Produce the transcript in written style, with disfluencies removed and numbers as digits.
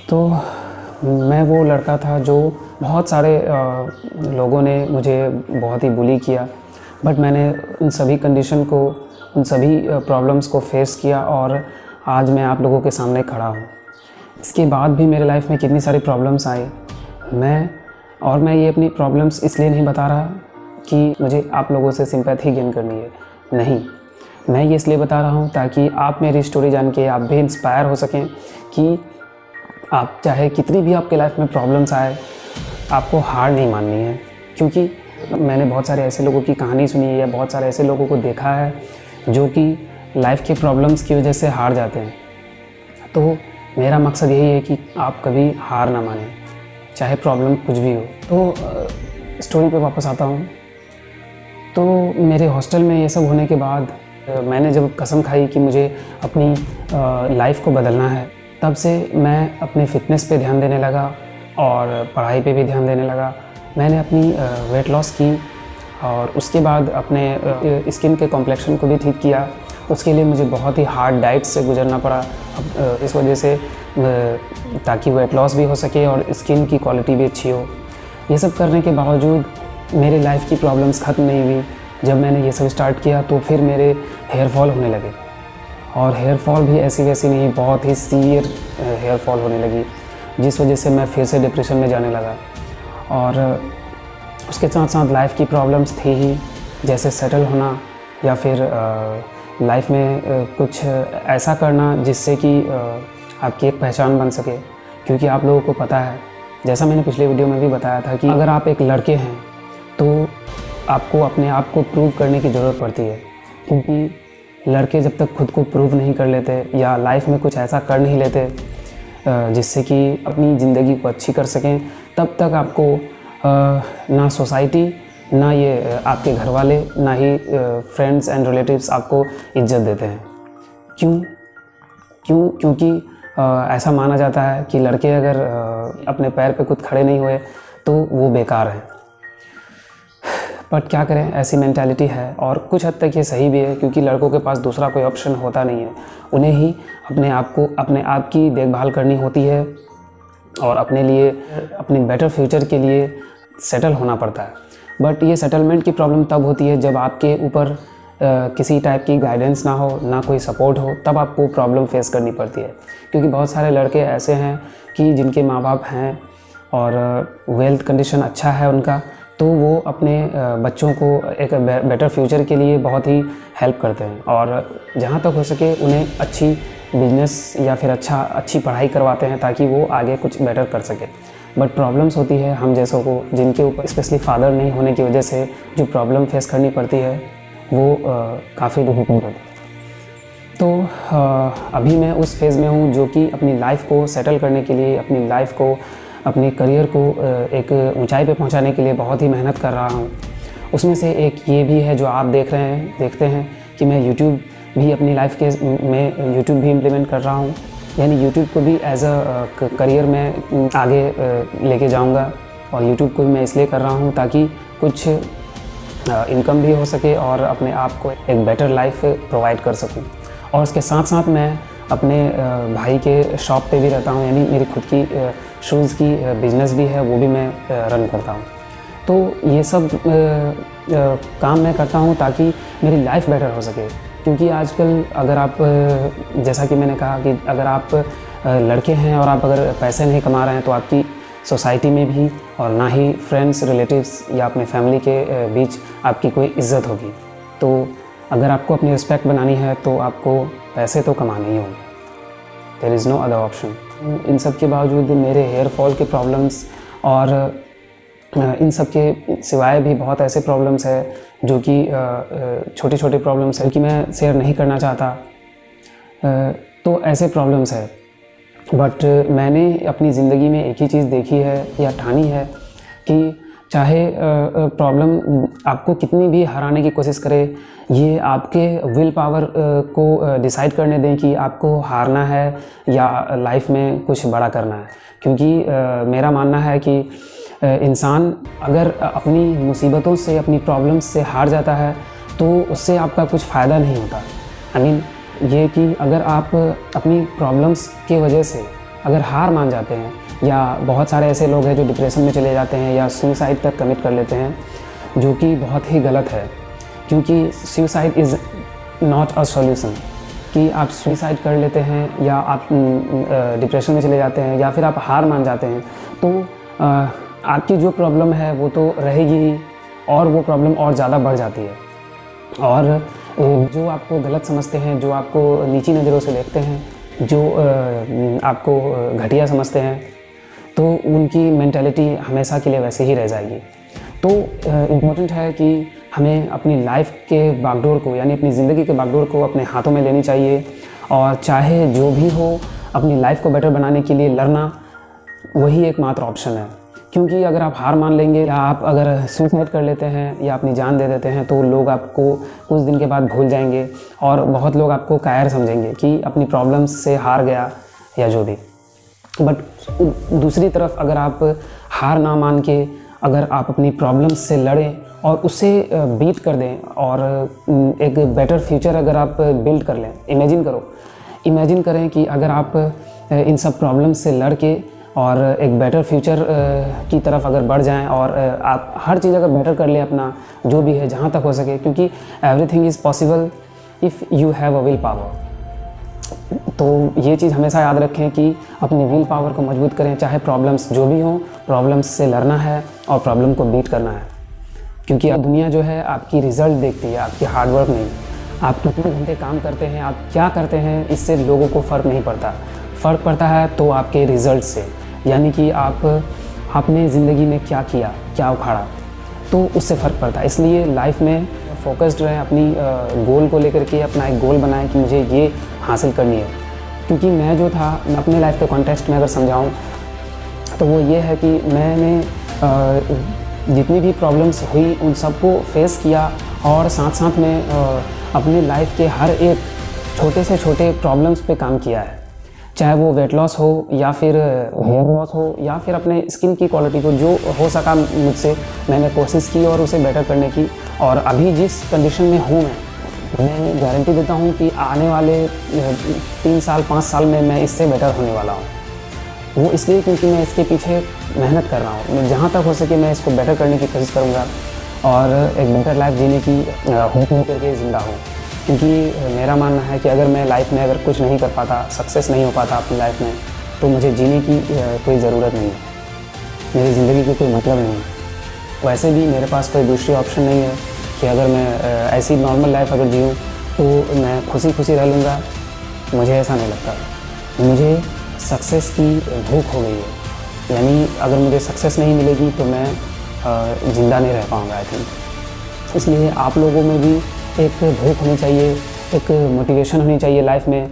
तो मैं वो लड़का था जो बहुत सारे लोगों ने मुझे बहुत ही बुली किया, बट मैंने उन सभी कंडीशन को, उन सभी प्रॉब्लम्स को फेस किया और आज मैं आप लोगों के सामने खड़ा हूँ। इसके बाद भी मेरे लाइफ में कितनी सारी प्रॉब्लम्स आई। मैं ये अपनी प्रॉब्लम्स इसलिए नहीं बता रहा कि मुझे आप लोगों से सिंपैथी गेन करनी है, नहीं, मैं ये इसलिए बता रहा हूँ ताकि आप मेरी स्टोरी जान के आप भी इंस्पायर हो सकें कि आप चाहे कितनी भी आपके लाइफ में प्रॉब्लम्स आए, आपको हार नहीं माननी है। क्योंकि मैंने बहुत सारे ऐसे लोगों की कहानी सुनी है, बहुत सारे ऐसे लोगों को देखा है जो कि लाइफ के प्रॉब्लम्स की वजह से हार जाते हैं। तो मेरा मकसद यही है कि आप कभी हार ना मानें, चाहे प्रॉब्लम कुछ भी हो। तो स्टोरी पे वापस आता हूँ। तो मेरे हॉस्टल में ये सब होने के बाद मैंने जब कसम खाई कि मुझे अपनी लाइफ को बदलना है, तब से मैं अपने फ़िटनेस पे ध्यान देने लगा और पढ़ाई पे भी ध्यान देने लगा। मैंने अपनी वेट लॉस की और उसके बाद अपने स्किन के कॉम्प्लेक्शन को भी ठीक किया। उसके लिए मुझे बहुत ही हार्ड डाइट से गुजरना पड़ा इस वजह से, ताकि वेट लॉस भी हो सके और स्किन की क्वालिटी भी अच्छी हो। ये सब करने के बावजूद मेरी लाइफ की प्रॉब्लम्स ख़त्म नहीं हुई। जब मैंने ये सब स्टार्ट किया तो फिर मेरे हेयर फॉल होने लगे, और हेयर फॉल भी ऐसी वैसी नहीं, बहुत ही सीवियर हेयर फॉल होने लगी, जिस वजह से मैं फिर से डिप्रेशन में जाने लगा। और उसके साथ साथ लाइफ की प्रॉब्लम्स थी ही, जैसे सेटल होना या फिर लाइफ में कुछ ऐसा करना जिससे कि आपकी एक पहचान बन सके। क्योंकि आप लोगों को पता है, जैसा मैंने पिछले वीडियो में भी बताया था, कि अगर आप एक लड़के हैं तो आपको अपने आप को प्रूव करने की ज़रूरत पड़ती है। क्योंकि लड़के जब तक खुद को प्रूव नहीं कर लेते या लाइफ में कुछ ऐसा कर नहीं लेते जिससे कि अपनी ज़िंदगी को अच्छी कर सकें, तब तक आपको ना सोसाइटी, ना ये आपके घर वाले, ना ही फ्रेंड्स एंड रिलेटिव्स आपको इज्जत देते हैं। क्योंकि ऐसा माना जाता है कि लड़के अगर अपने पैर पे खुद खड़े नहीं हुए तो वो बेकार हैं। बट क्या करें, ऐसी मेंटालिटी है, और कुछ हद तक ये सही भी है, क्योंकि लड़कों के पास दूसरा कोई ऑप्शन होता नहीं है। उन्हें ही अपने आप की देखभाल करनी होती है और अपने लिए, अपने बेटर फ्यूचर के लिए सेटल होना पड़ता है। बट ये सेटलमेंट की प्रॉब्लम तब होती है जब आपके ऊपर किसी टाइप की गाइडेंस ना हो, ना कोई सपोर्ट हो, तब आपको प्रॉब्लम फेस करनी पड़ती है। क्योंकि बहुत सारे लड़के ऐसे हैं कि जिनके माँ बाप हैं और वेल्थ कंडीशन अच्छा है उनका, तो वो अपने बच्चों को एक बेटर फ्यूचर के लिए बहुत ही हेल्प करते हैं, और जहाँ तक हो सके उन्हें अच्छी बिजनेस या फिर अच्छी पढ़ाई करवाते हैं ताकि वो आगे कुछ बेटर कर सके। बट प्रॉब्लम्स होती है हम जैसों को, जिनके ऊपर स्पेशली फादर नहीं होने की वजह से जो प्रॉब्लम फेस करनी पड़ती है वो काफ़ी डिफिकल्ट होती है। तो अभी मैं उस फेज़ में हूँ जो कि अपनी लाइफ को सेटल करने के लिए, अपनी लाइफ को, अपने करियर को एक ऊंचाई पे पहुंचाने के लिए बहुत ही मेहनत कर रहा हूं। उसमें से एक ये भी है जो आप देखते हैं कि मैं यूट्यूब भी अपनी लाइफ के में यूट्यूब भी इम्प्लीमेंट कर रहा हूं। यानी यूट्यूब को भी एज अ करियर में आगे लेके जाऊंगा, और यूट्यूब को भी मैं इसलिए कर रहा हूं ताकि कुछ इनकम भी हो सके और अपने आप को एक बेटर लाइफ प्रोवाइड कर सकूं। और उसके साथ साथ मैं अपने भाई के शॉप पे भी रहता हूँ, यानी मेरी खुद की शूज़ की बिज़नेस भी है, वो भी मैं रन करता हूँ। तो ये सब काम मैं करता हूँ ताकि मेरी लाइफ बेटर हो सके। क्योंकि आजकल अगर आप, जैसा कि मैंने कहा कि अगर आप लड़के हैं और आप अगर पैसे नहीं कमा रहे हैं तो आपकी सोसाइटी में भी, और ना ही फ्रेंड्स, रिलेटिव्स या अपने फैमिली के बीच आपकी कोई इज़्ज़त होगी। तो अगर आपको अपनी रिस्पेक्ट बनानी है तो आपको पैसे तो कमाने ही होंगे, there is no other option. इन सब के बावजूद मेरे हेयर फॉल के प्रॉब्लम्स और इन सब के सिवाय भी बहुत ऐसे प्रॉब्लम्स है जो कि छोटे छोटे प्रॉब्लम्स है कि मैं शेयर नहीं करना चाहता। तो ऐसे प्रॉब्लम्स है, बट मैंने अपनी ज़िंदगी में एक ही चीज़ देखी है या ठानी है कि चाहे प्रॉब्लम आपको कितनी भी हराने की कोशिश करे, ये आपके विल पावर को डिसाइड करने दें कि आपको हारना है या लाइफ में कुछ बड़ा करना है। क्योंकि मेरा मानना है कि इंसान अगर अपनी मुसीबतों से, अपनी प्रॉब्लम्स से हार जाता है तो उससे आपका कुछ फ़ायदा नहीं होता। आई मीन ये कि अगर आप अपनी प्रॉब्लम्स की वजह से अगर हार मान जाते हैं, या बहुत सारे ऐसे लोग हैं जो डिप्रेशन में चले जाते हैं या सुसाइड तक कमिट कर लेते हैं, जो कि बहुत ही गलत है, क्योंकि suicide is not a solution. कि आप सुसाइड कर लेते हैं या आप डिप्रेशन में चले जाते हैं या फिर आप हार मान जाते हैं, तो आपकी जो प्रॉब्लम है वो तो रहेगी ही, और वो प्रॉब्लम और ज़्यादा बढ़ जाती है। और जो आपको गलत समझते हैं, जो आपको नीची नज़रों से देखते हैं, जो आपको घटिया समझते हैं, तो उनकी मेंटालिटी हमेशा के लिए वैसे ही रह जाएगी। तो इम्पोर्टेंट है कि हमें अपनी लाइफ के बागडोर को, यानी अपनी ज़िंदगी के बागडोर को अपने हाथों में लेनी चाहिए, और चाहे जो भी हो अपनी लाइफ को बेटर बनाने के लिए लड़ना वही एकमात्र ऑप्शन है। क्योंकि अगर आप हार मान लेंगे या आप अगर सुसाइड कर लेते हैं या अपनी जान दे देते हैं, तो लोग आपको कुछ दिन के बाद भूल जाएंगे, और बहुत लोग आपको कायर समझेंगे कि अपनी प्रॉब्लम्स से हार गया या जो भी। बट दूसरी तरफ अगर आप हार ना मान के अगर आप अपनी प्रॉब्लम्स से लड़ें और उसे बीट कर दें, और एक बेटर फ्यूचर अगर आप बिल्ड कर लें, इमेजिन करें कि अगर आप इन सब प्रॉब्लम्स से लड़ के और एक बेटर फ्यूचर की तरफ अगर बढ़ जाएं, और आप हर चीज़ अगर बेटर कर लें अपना जो भी है जहाँ तक हो सके, क्योंकि everything is possible if you have a will power. तो ये चीज़ हमेशा याद रखें कि अपनी विल पावर को मजबूत करें, चाहे प्रॉब्लम्स जो भी हों, प्रॉब्लम्स से लड़ना है और प्रॉब्लम को बीट करना है। क्योंकि दुनिया जो है आपकी रिज़ल्ट देखती है, आपकी हार्डवर्क नहीं। आप कितने घंटे काम करते हैं, आप क्या करते हैं, इससे लोगों को फ़र्क नहीं पड़ता। फ़र्क पड़ता है तो आपके रिज़ल्ट से, यानी कि आपने ज़िंदगी में क्या किया, क्या उखाड़ा, तो उससे फ़र्क पड़ता है। इसलिए लाइफ में फोकस्ड रहें, अपनी गोल को लेकर के अपना एक गोल बनाएं कि मुझे ये हासिल करनी है। क्योंकि मैं जो था, मैं अपने लाइफ के कॉन्टेक्स्ट में अगर समझाऊँ तो वो ये है कि मैंने जितनी भी प्रॉब्लम्स हुई उन सबको फेस किया, और साथ साथ में अपनी लाइफ के हर एक छोटे से छोटे प्रॉब्लम्स पे काम किया है। चाहे वो वेट लॉस हो या फिर हेयर लॉस हो या फिर अपने स्किन की क्वालिटी को, जो हो सका मुझसे मैंने कोशिश की और उसे बेटर करने की। और अभी जिस कंडीशन में हूँ मैं गारंटी देता हूँ कि आने वाले 3 साल 5 साल में मैं इससे बेटर होने वाला हूँ। वो इसलिए क्योंकि मैं इसके पीछे मेहनत कर रहा हूँ। मैं जहाँ तक हो सके मैं इसको बेटर करने की कोशिश करूँगा, और एक बेटर लाइफ जीने की होप लेकर के ज़िंदा हूँ। क्योंकि मेरा मानना है कि अगर मैं लाइफ में अगर कुछ नहीं कर पाता, सक्सेस नहीं हो पाता अपनी लाइफ में, तो मुझे जीने की कोई ज़रूरत नहीं है, मेरी ज़िंदगी की कोई मतलब नहीं है। वैसे भी मेरे पास कोई दूसरी ऑप्शन नहीं है कि अगर मैं ऐसी नॉर्मल लाइफ अगर जीऊँ तो मैं खुशी खुशी रह लूँगा। मुझे ऐसा नहीं लगता। मुझे सक्सेस की भूख हो गई है, यानी अगर मुझे सक्सेस नहीं मिलेगी तो मैं ज़िंदा नहीं रह पाऊँगा आई थिंक। इसलिए आप लोगों में भी एक भूख होनी चाहिए, एक मोटिवेशन होनी चाहिए लाइफ में।